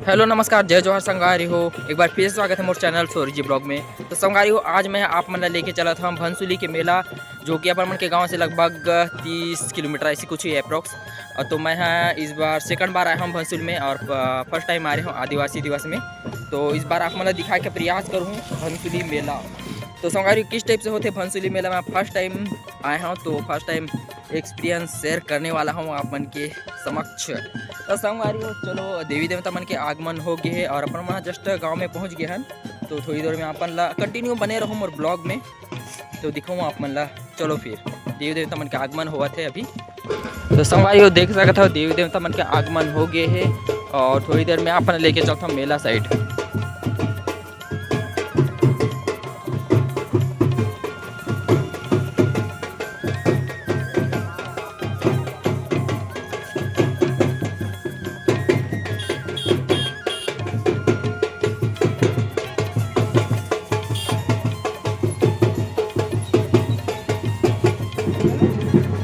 Hello नमस्कार जय जोहार संगारी हो। एक बार फिर से स्वागत है मोर चैनल सोरीजी ब्लॉग में। तो संगारी हो, आज मैं आप मन लेके चला था भनसुली के मेला, जो कि अपन मन के गांव से लगभग 30 किलोमीटर ऐसी कुछ ही अप्रोक्स। तो मैं इस बार सेकंड बार आया हूँ भनसुली में और फर्स्ट टाइम आ रहे हूँ आदिवासी दिवस में। तो इस बार आप मन दिखा के प्रयास करूँ भनसुली मेला। तो संगारी किस टाइप से होते भनसुली मेला में फर्स्ट टाइम आया हूँ, तो फर्स्ट टाइम एक्सपीरियंस शेयर करने वाला हूँ आप मन के समक्ष। तो संगवारी हो, चलो देवी देवता मन के आगमन हो गए है और अपन वहाँ जस्ट गांव में पहुँच गए हैं। तो थोड़ी देर में अपन ला कंटिन्यू बने रहूँ और ब्लॉग में तो दिखाऊँ आप मन ला। चलो फिर देवी देवता मन के आगमन हुआ थे अभी। तो संगवारी हो देख सकते हो देवी देवता मन के आगमन हो गए है और थोड़ी देर में अपन लेके चलता हूँ मेला साइड।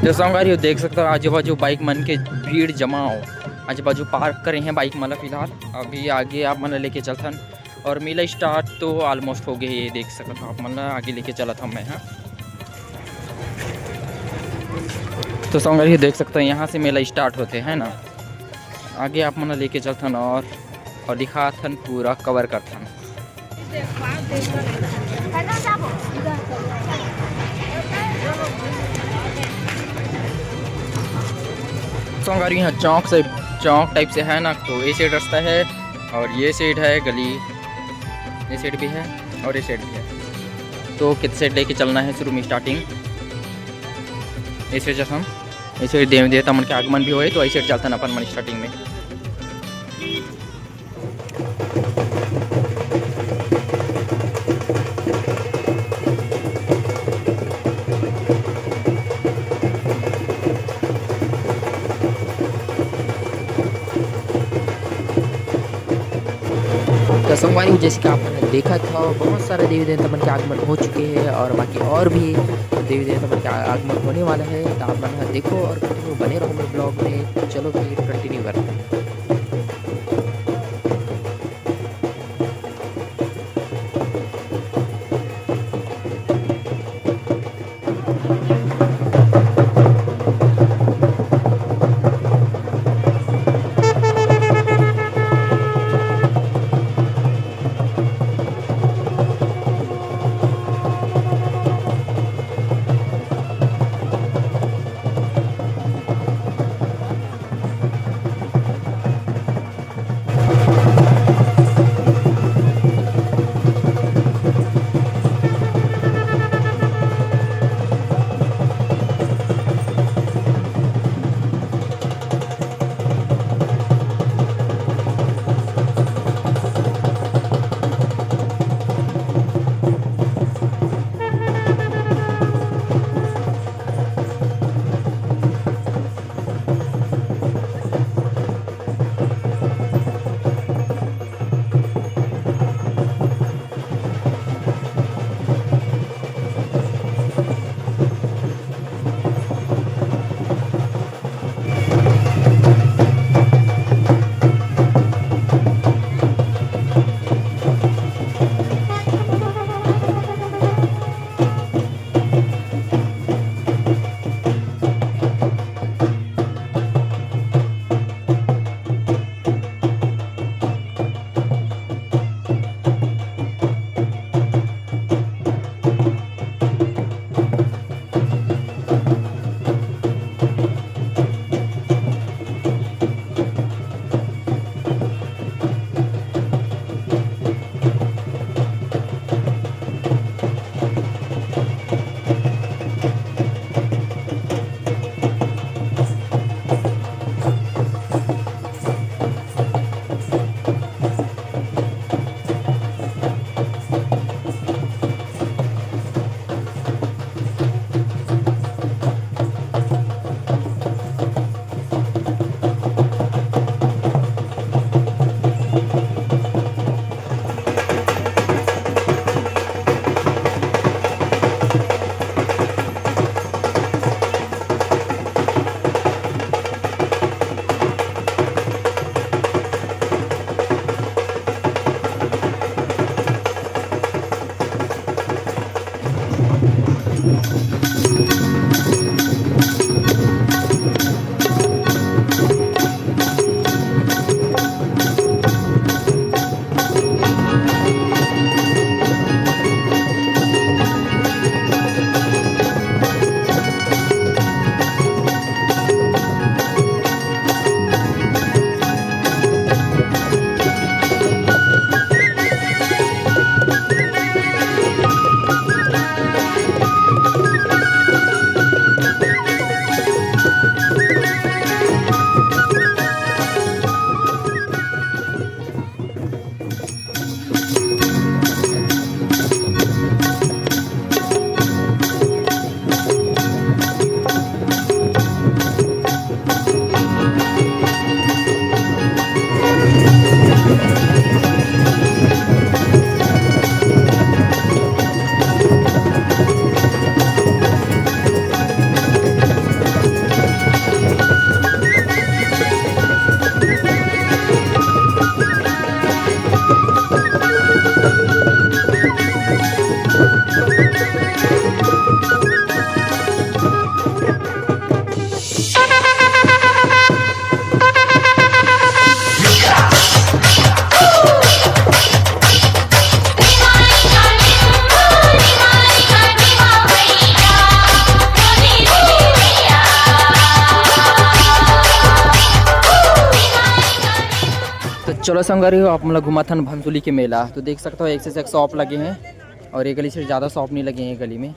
तो संगवारी हो देख सकते हो आजू बाजू बाइक मन के भीड़ जमा हो, आजू बाजू पार्क करे हैं बाइक मतलब फिलहाल। अभी आगे आप मन लेके चलथन और मेला स्टार्ट तो ऑलमोस्ट हो गए, ये देख सकते हो आप मन आगे लेके चला था मैं। हाँ तो संगवारी देख सकते हो यहाँ से मेला स्टार्ट होते हैं ना, आगे आप मन लेके चलथन और दिखाथन पूरा कवर करथन। संगवारी यहाँ चौक टाइप से है ना, तो ये साइड रास्ता है और ये साइड है गली, ये साइड भी है और ये साइड भी है। तो किस साइड लेके चलना है शुरू में स्टार्टिंग इस साइड हम इस साइड देवी देवता मन के आगमन भी हुए तो ऐसे चलता ना अपन मन स्टार्टिंग में। तो संगवारी जैसे कि आपने देखा था बहुत सारे देवी देवता मन के आगमन हो चुके हैं और बाकी और भी देवी देवता मन के आगमन होने वाला है। तो आप मन देखो और कंटिन्यू बने रहो मेरे ब्लॉग में। चलो फिर कंटिन्यू करते हैं। चलो संगवारी हो आप मतलब घुमा था भंसुली के मेला, तो देख सकते हो एक से एक शॉप लगे हैं और एक गली से ज़्यादा शॉप नहीं लगे हैं गली में।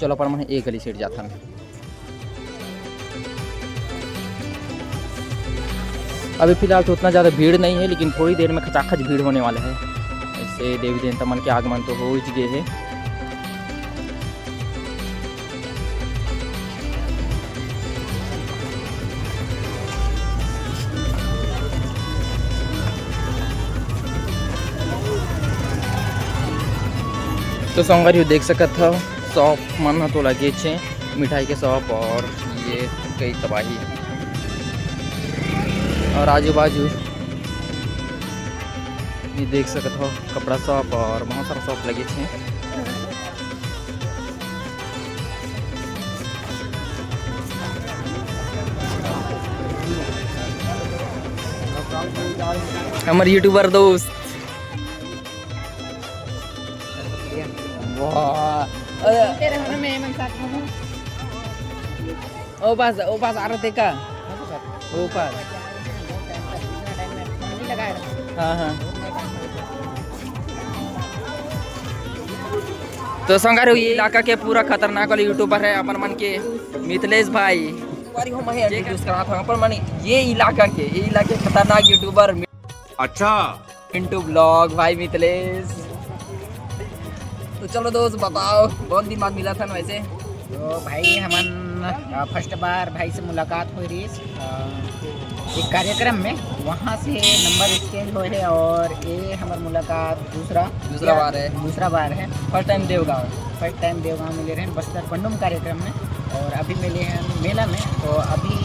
चलो पर मैं एक गली से जाता हूँ। अभी फिलहाल तो उतना ज़्यादा भीड़ नहीं है, लेकिन थोड़ी देर में खचाखच भीड़ होने वाला है। ऐसे देवी देवता मन के आगमन तो हो ही गए हैं। तो संगवारी देख सकत था शॉप मन तो लगे छे मिठाई के शॉप, और ये कई तबाही और आजू बाजू ये देख सकत हो कपड़ा शॉप और बहुत सारा शॉप लगे छे। हमारे यूट्यूबर दोस्त ओ पास आ रहे थे का ओ पास। हाँ हाँ तो संगार ये इलाका के पूरा खतरनाक वाले यूट्यूबर है अपन मन के मिथिलेश भाई। इंट्रोड्यूस करा था अपन मन ये इलाके खतरनाक यूट्यूबर। अच्छा मिंटू ब्लॉग भाई मिथिलेश। तो चलो दोस्त बताओ बहुत दिन बाद मिला था ना वैसे। तो भाई हमन फर्स्ट बार भाई से मुलाकात हुई रही एक कार्यक्रम में, वहाँ से नंबर एक्सचेंज हुए है और ये हमारी मुलाकात दूसरा बार है। फर्स्ट टाइम देवगांव मिले रहे बस्तर पंडुम कार्यक्रम में, और अभी मिले हैं मेला में। तो अभी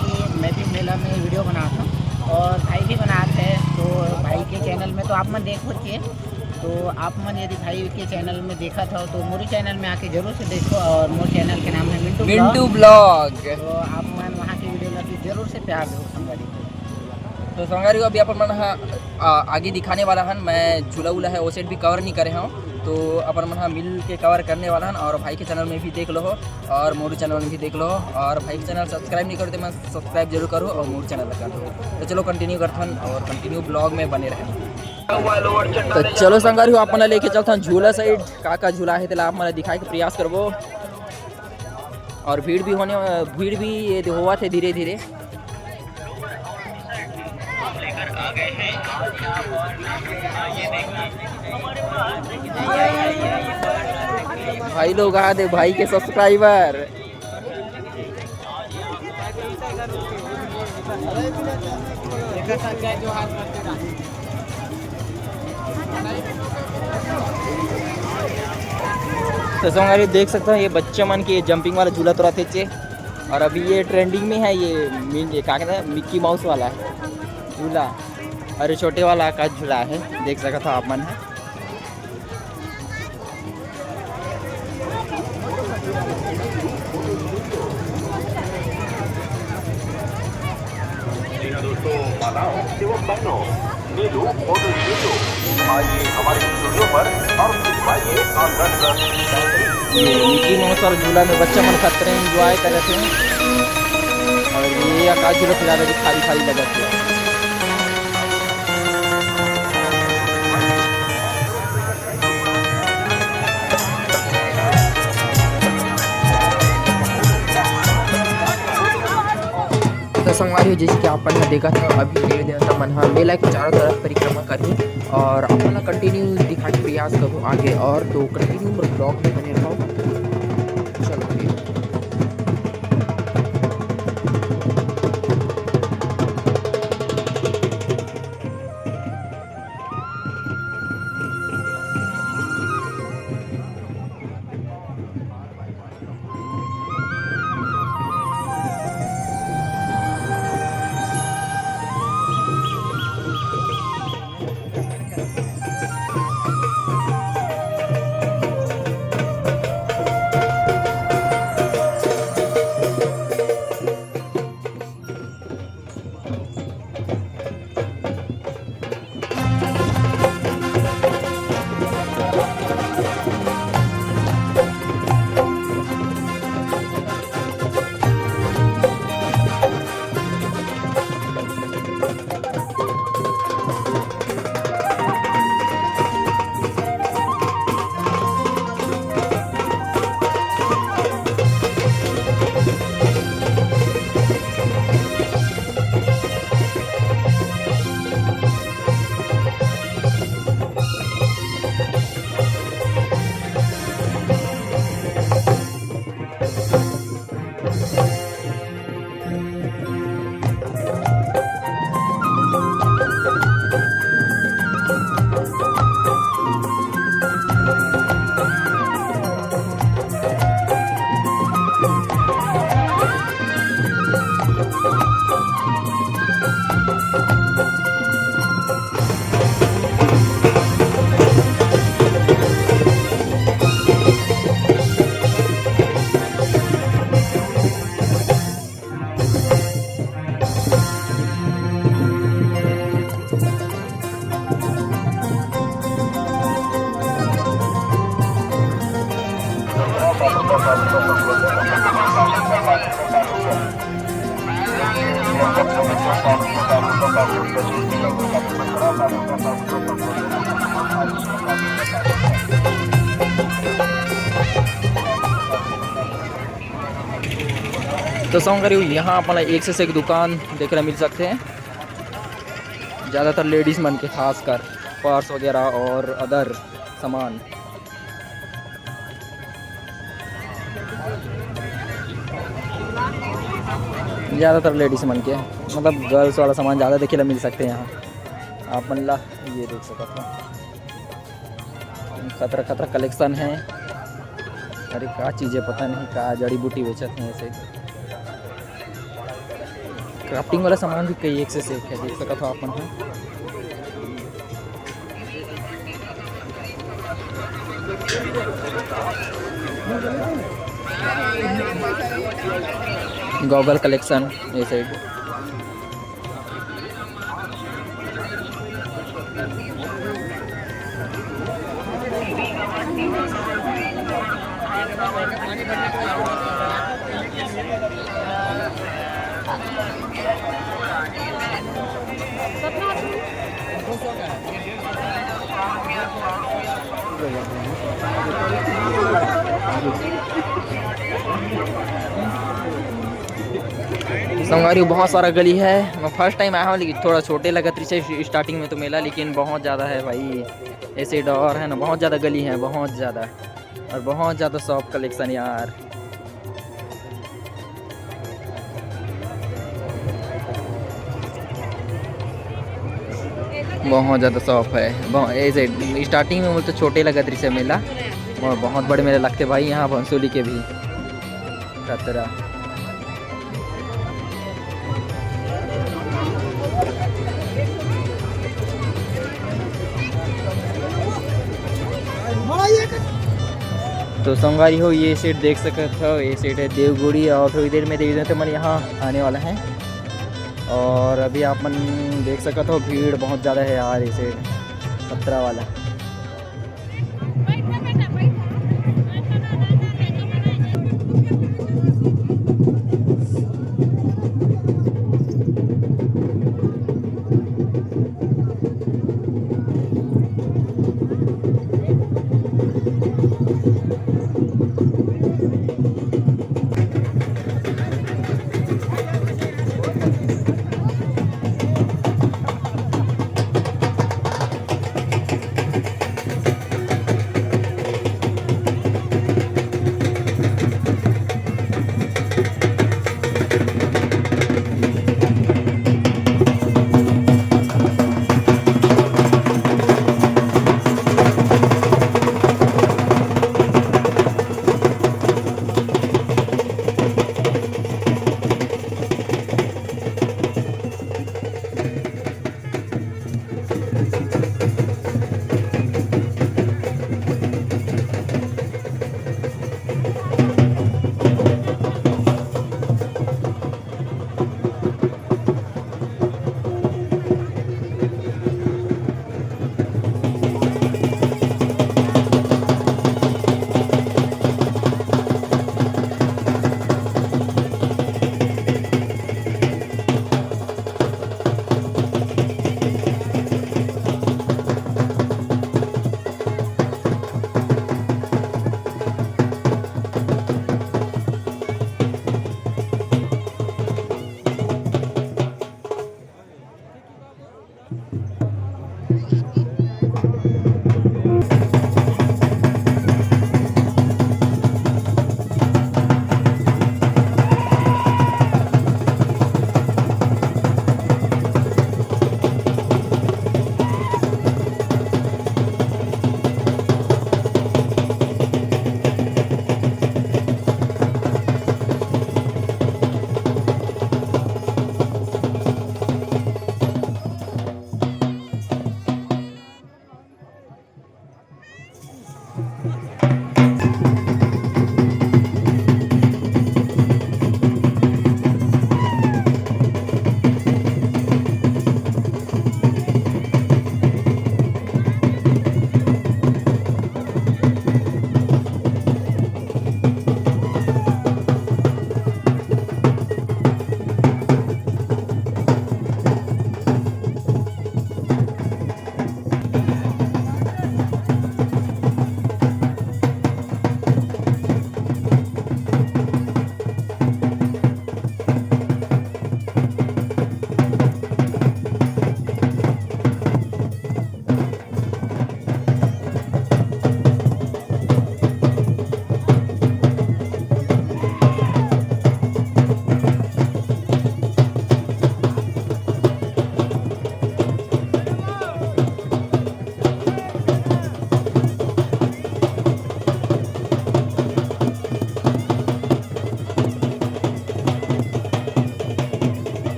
मैं भी मेला में वीडियो बनाता हूँ और भाई भी बनाते हैं। तो भाई के चैनल में तो आप मन देख रखिए, तो आप मन यदि भाई के चैनल में देखा था तो मोरी चैनल में आके जरूर से देखो, और मोर चैनल के नाम है मिंटू ब्लॉग। तो आप मन वहाँ के वीडियो लगी जरूर से प्यार दो संगारी। तो संगारी को अभी अपन मन आगे दिखाने वाला हन। मैं झूला उला है वो सेट भी कवर नहीं करे हूँ, तो अपन मन मिल के कवर करने वाला हन। और भाई के चैनल में भी देख लो और मोरू चैनल में भी देख लो, और भाई के चैनल सब्सक्राइब नहीं करते मैं सब्सक्राइब जरूर करो और मोरू चैनल लगा दो। तो चलो कंटिन्यू करते हैं और कंटिन्यू ब्लॉग में बने रहे। तो चलो संगारी आप मन लेके चलता झूला साइड का झूला है तो आप मन दिखाए के प्रयास करबो। और भीड़ भी ये हुआ थे धीरे धीरे। भाई लोग आ दे भाई के सब्सक्राइबर। तो संगारी देख सकते हो ये बच्चे मन के जंपिंग वाला झूला तो रहते चे, और अभी ये ट्रेंडिंग में है ये क्या कहते हैं मिक्की माउस वाला झूला, और ये छोटे वाला का झूला है देख सकते हो आप मन है। दोस्तों माताओं एवं बहनों, नीलू और नीलू आइए हमारे स्टूडियो पर और दिखाइए आनंद। ये मिक्की माउस वाला झूला में बच्चा मन खतरे एंजॉय कर रहे थे, और ये आकाश झूला फिलहाल अभी खाली खाली लगा था। तो संगवारी जैसे कि अपन ने देखा था अभी देवी देवता मन मेला के चारों तरफ परिक्रमा करी, और अपन कंटिन्यू दिखाने का प्रयास करो आगे, और तो कंटिन्यू ब्लॉग में बने रहो। चलो तो संगवारी यहाँ अपन एक से एक दुकान देखने मिल सकते हैं, ज़्यादातर लेडीज़ मन के, खासकर पर्स वगैरह और अदर सामान। ज़्यादातर लेडीज़ मन के, मतलब गर्ल्स वाला सामान ज़्यादा देखे ला मिल सकते हैं यहाँ। आप मन ला ये देख सकते हो, खतरा खतरा कलेक्शन है। अरे क्या चीज़ें पता नहीं, क्या जड़ी बूटी बेचते हैं ऐसे। क्राफ्टिंग वाला सामान भी कई एक से एक है, देख सकते हो आप मन। गॉगल कलेक्शन ये साइड। संगवारी बहुत सारा गली है। मैं फर्स्ट टाइम आया हूँ, लेकिन थोड़ा छोटे लगा थी स्टार्टिंग में तो मेला, लेकिन बहुत ज़्यादा है भाई। ऐसे डर है ना, बहुत ज़्यादा गली है, बहुत ज़्यादा, और बहुत ज़्यादा शॉप कलेक्शन यार। बहुत ज़्यादा शॉप है। ऐसे स्टार्टिंग में बोलते छोटे लगा थी मेला, और बहुत बड़े मेले लगते भाई यहाँ भंसुली के भी। खतरा तो संगवारी हो, ये सेट देख सकते हो, ये सेट है देवगुड़ी, और थोड़ी देर में देवी तो मन यहाँ आने वाला है। और अभी आप मन देख सकते हो भीड़ बहुत ज़्यादा है यार, ये सेट 17 वाला।